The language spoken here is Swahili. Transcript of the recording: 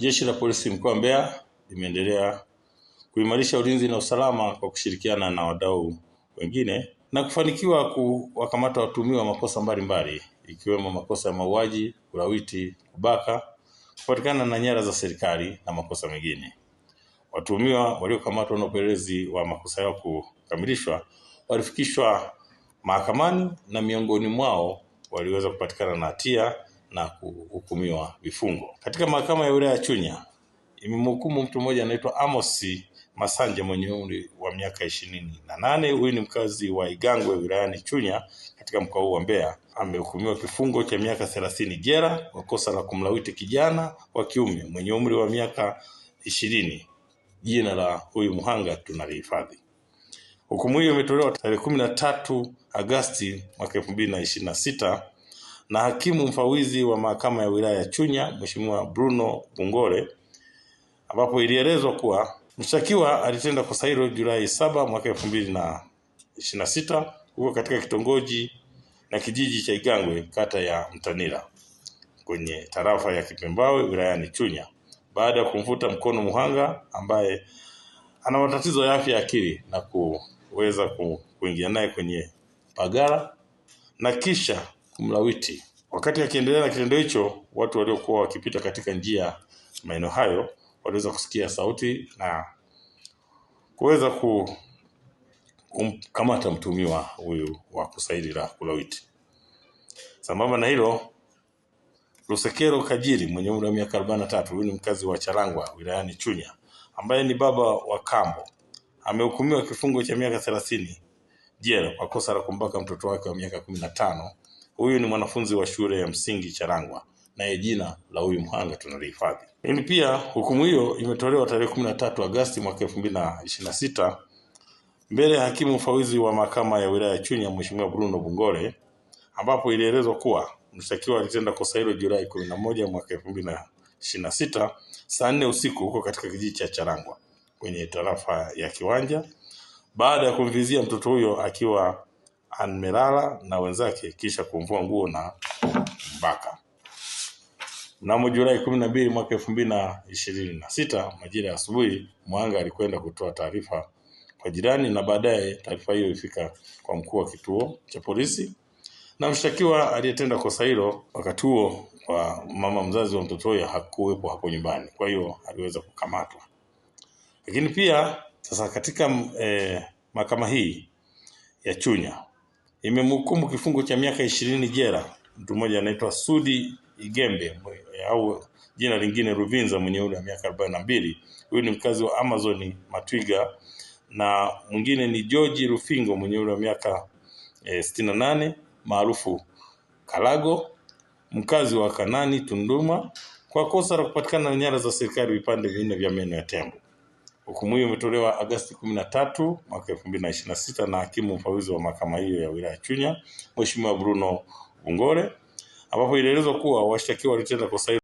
Jeshi la Polisi mkoa wa Mbeya limeendelea kuimarisha ulinzi na usalama kwa kushirikiana na wadau wengine na kufanikiwa kuwakamata watuhumiwa makosa mbalimbali ikiwemo makosa ya mauaji, ulawiti, kubaka, kupatikana na nyara za serikali na makosa mengine. Watuhumiwa waliokamatwa na upelelezi wa makosa yao kukamilishwa walifikishwa mahakamani na miongoni mwao waliweza kupatikana na hatia na kuhukumiwa vifungo. Katika mahakama ya wilaya ya Chunya imemhukumu mtu mmoja anaitwa Amos Masanja mwenye umri wa miaka 28. Huyu ni mkazi wa Igangwe wilayani Chunya katika mkoa huu wa Mbeya. Amehukumiwa kifungo cha miaka 30 jela kwa kosa la kumlawiti kijana wa kiume mwenye umri wa miaka 20. Jina la huyu mhanga tunalihifadhi. Hukumu hiyo imetolewa tarehe 13 Agosti mwaka 2026 na hakimu mfawizi wa mahakama ya wilaya ya Chunya Mheshimiwa Bruno Bungole, ambapo ilielezwa kuwa mshtakiwa alitenda kosa hilo Julai 7 mwaka 2026 huko katika kitongoji na kijiji cha Igangwe kata ya Mtanila kwenye tarafa ya Kipembawe wilayani Chunya, baada ya kumvuta mkono mhanga ambaye ana matatizo ya afya ya akili na kuweza kuingia naye kwenye pagara na kisha kumlawiti. Wakati akiendelea na kitendo hicho, watu waliokuwa wakipita katika njia maeneo hayo waliweza kusikia sauti na kuweza kumkamata mtuhumiwa huyu wa kosa hili la kulawiti. Sambamba na hilo, Lusekero Kajiri mwenye umri wa miaka 43, huyu ni mkazi wa Charangwa wilayani Chunya, ambaye ni baba wa kambo, amehukumiwa kifungo cha miaka 30 jela kwa kosa la kumbaka mtoto wake wa miaka 15. Huyu ni mwanafunzi wa shule ya msingi Charangwa, naye jina la huyu mhanga tunalihifadhi. Lakini pia hukumu hiyo imetolewa tarehe 13 Agosti mwaka 2026 mbele ya hakimu mfawizi wa mahakama ya wilaya ya Chunya Mheshimiwa Bruno Bungole, ambapo ilielezwa kuwa mshtakiwa alitenda kosa hilo Julai 11 mwaka 2026 saa 4 usiku huko katika kijiji cha Charangwa kwenye tarafa ya Kiwanja, baada ya kumvizia mtoto huyo akiwa amelala na wenzake kisha kumvua nguo na mbaka. Mnamo Julai 12 mwaka 2026 majira ya asubuhi, mhanga alikwenda kutoa taarifa kwa jirani na baadaye taarifa hiyo ilifika kwa mkuu wa kituo cha polisi, na mshtakiwa aliyetenda kosa hilo wakati huo kwa mama mzazi wa mtoto huyo hakuwepo hapo nyumbani, kwa hiyo aliweza kukamatwa. Lakini pia sasa katika mahakama hii ya Chunya imemhukumu kifungo cha miaka 20 jela mtu mmoja anaitwa Sudi Igembe au jina lingine Ruvinza mwenye umri wa miaka 42. Huyu ni mkazi wa Amazon Matwiga, na mwingine ni George Rufingo mwenye umri wa miaka 68 maarufu Kalago, mkazi wa Kanani Tunduma, kwa kosa la kupatikana na nyara za serikali vipande vinne vya meno ya tembo. Hukumu hiyo imetolewa Agosti 13 mwaka 2026 na hakimu mfawizi wa mahakama hiyo ya wilaya Chunya Mheshimiwa Bruno Bungole, ambapo ilielezwa kuwa washtakiwa walitenda kosa